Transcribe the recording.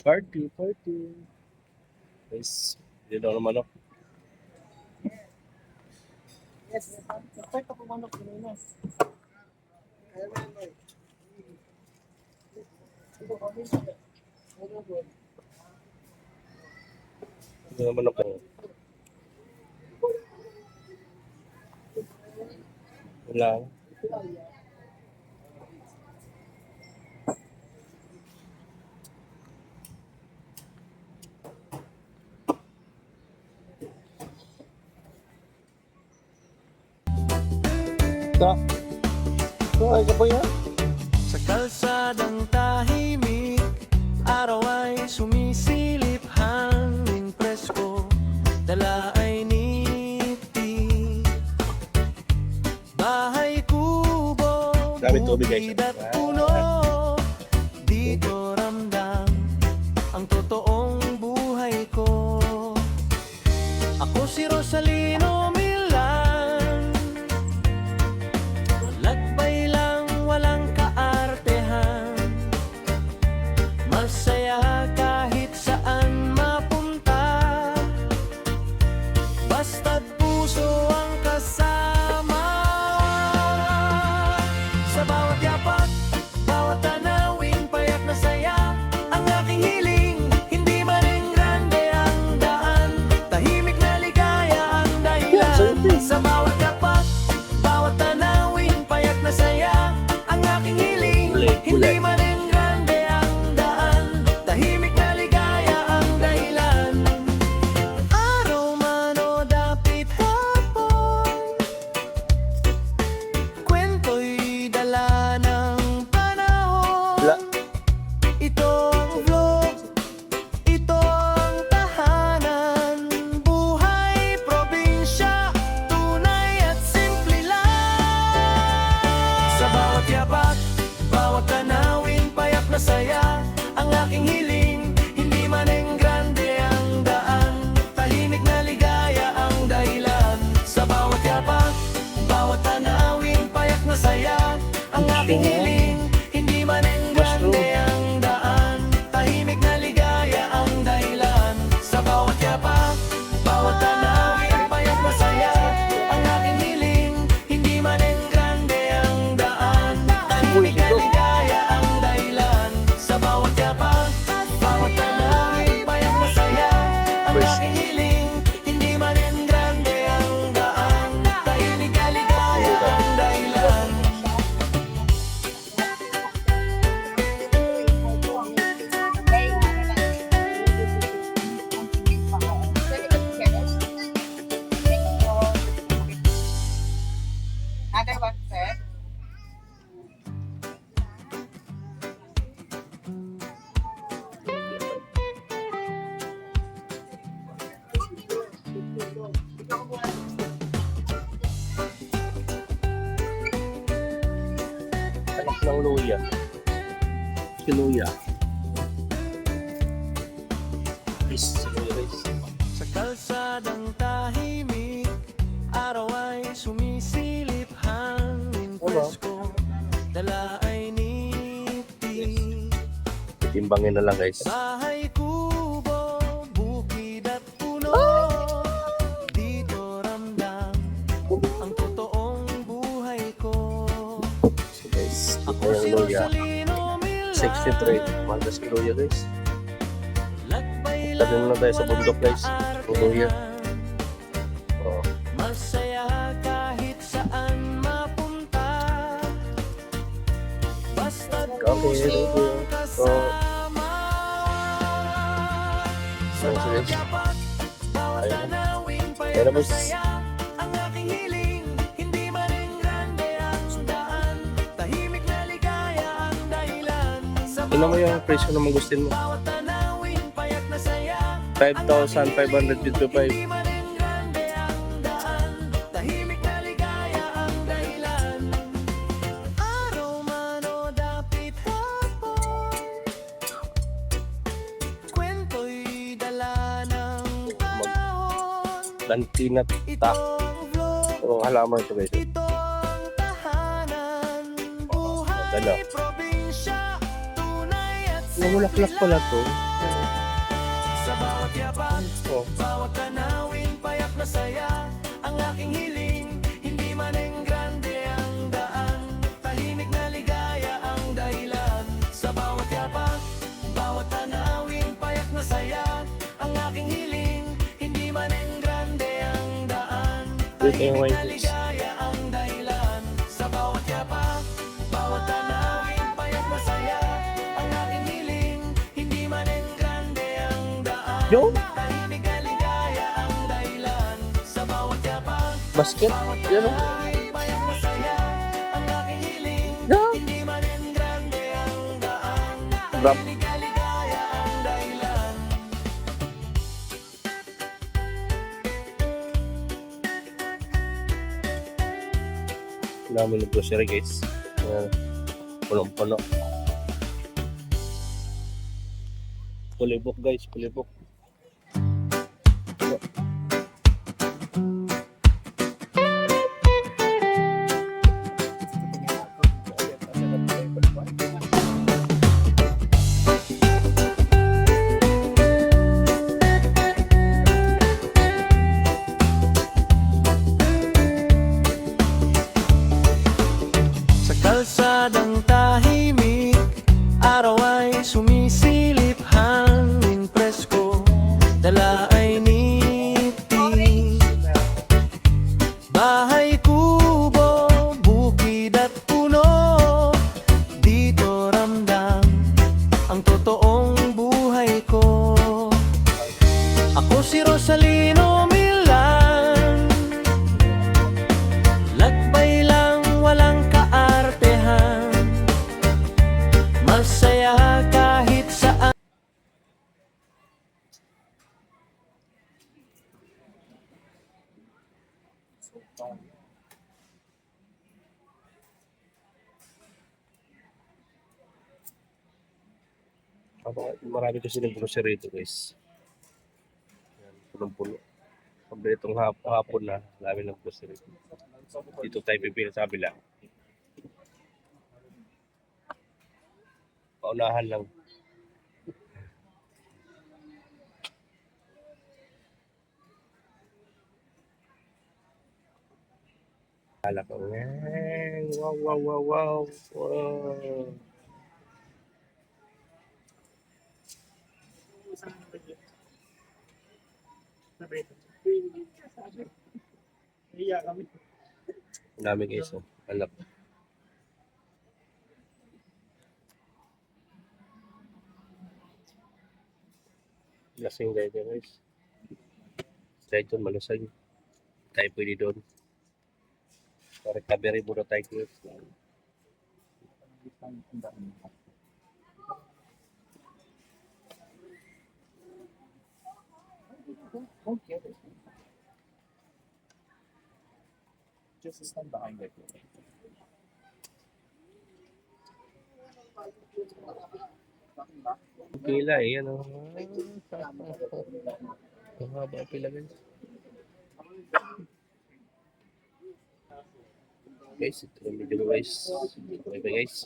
Party, party. Guys, yun lang naman ako. Yes, perfect ako manok kanina. Yun naman ako. Wala. Ito. Ito, ay ka po yan? Sa kalsadang tahimik, araw ay sumisilip, hangin presko, dala ay niti. Bahay kubo, Dami tubig, guys. bukid at puno, dito ramdam ang totoong buhay ko. Ako si Rosalino Milan, lakbay lang walang kaartehan, masaya kahit saan mapunta, basta't puso ang kasama. Sa bawat yapak, bawat tanawin, payak na saya ang aking hiling. Hindi man rin grande ang daan, tahimik na ligaya ang dahilan. Sa bawat yapak, bawat tanawin, payak na saya ang aking hiling. Hindi man rin grande ang daan, tahimik na ligaya ang dahilan. Araw man o dapit hapon, kwento'y dala ng panahon. Wala. Ito ang vlog, ito ang tahanan, buhay probinsya, tunay at simple lang. Sa bawat yapak, bawat tanawin, payak na saya ang aking hiling. Hindi man grande ang daan, tahimik na ligaya ang dahilan. Sa bawat yapak, bawat tanawin, payak na saya ang aking hiling. Hindi man grande ang daan, tahimik na ligaya ang dahilan. Sa bawat yapak, bawat tanawin, payak na saya ang aking hiling. Hindi man grande ang daan, tahimik na ligaya ang dahilan. Sa bawat yapak, bawat tanawin, payak na saya ang aking hiling. Hindi man grande ang daan, tahimik na ligaya ang dahilan. Other one, sir. Anak ng luya. Si luya. Guys, si luya, guys. Sa kalsadang tahimik, araw ay sumisilip, hangin presko, dala ay niti. Timbangin na lang, guys. Bahay kubo, bukid at puno, dito ramdam ang totoong buhay ko. So, guys, ito Ako yung si luya. Rosalino Milan, 63. Mahal na si luya, guys. lakbay Tabi muna tayo sa bundok, guys. Luya. Oh, masaya kahit saan mapunta, basta't okay, puso thank you. ang So, kasama. Sa so, bawat sige. yapak, bawat Ayun. tanawin, Ayun payak na, na boss. saya ang aking hiling. Hindi man rin grande ang daan, tahimik na ligaya ang dahilan. Sa Tingnan mo bawat yung presyo na magustin mo. bawat tanawin, payak na saya 5,555. hindi man rin grande ang daan, tahimik na ligaya ang dahilan. Araw man o dapit hapon, kwento'y dala ng panahon. Lantinat Ito ta. ang vlog, O, halaman ito, guys. ito ang tahanan, Dala. buhay probinsya, tunay at Namulaklak pala to. Sa bawat yapak, Oh. bawat tanawin, payak na saya. Ang aking hiling, hindi man grande ang daan. Tahimik na ligaya ang dahilan. Sa bawat yapak, bawat tanawin, payak na saya. Ang aking hiling, hindi man grande ang daan. Dito yung Tahimik wine na juice. ligaya ang dahilan. Sa bawat yapak, bawat tanawin, payak na saya. Ang aking hiling, hindi man grande ang daan. Yo, Tahimik na ligaya ang dahilan. Sa bawat yapak, basket. Yan o. ay payak na saya. Ang aking hiling, No. hindi man grande ang daan. Rap. Tahimik na ligaya ang dahilan. Namin ng grocery guys. Ayan. Punong-puno. Pulibok guys, pulibok. Sa kalsadang tahimik, araw ay sumisilip, hangin presko, dala ay niti. Bahay kubo, bukid at puno, dito ramdam ang totoong buhay ko. Ako si Rosalino Milan, lakbay lang walang kaartehan, masaya kahit saan. Marami kasi ng grocery ito guys. Ayan, punong-puno. Pabili itong hapon na, dami ng grocery. Dito tayo pipili sa kabila. Paunahan lang. Kala ko, wow, wow, wow, wow, wow. Iya kami. Ang dami guys, oh. Alap. Lasing tayo dyan guys. Tayo doon, malasag. Tayo pwede doon. Recovery muna tayo guys. Okay. Just stand behind it. Pila eh, yan o. Ang haba ang pila guys. Guys, ito na medyo guys. Okay ba guys?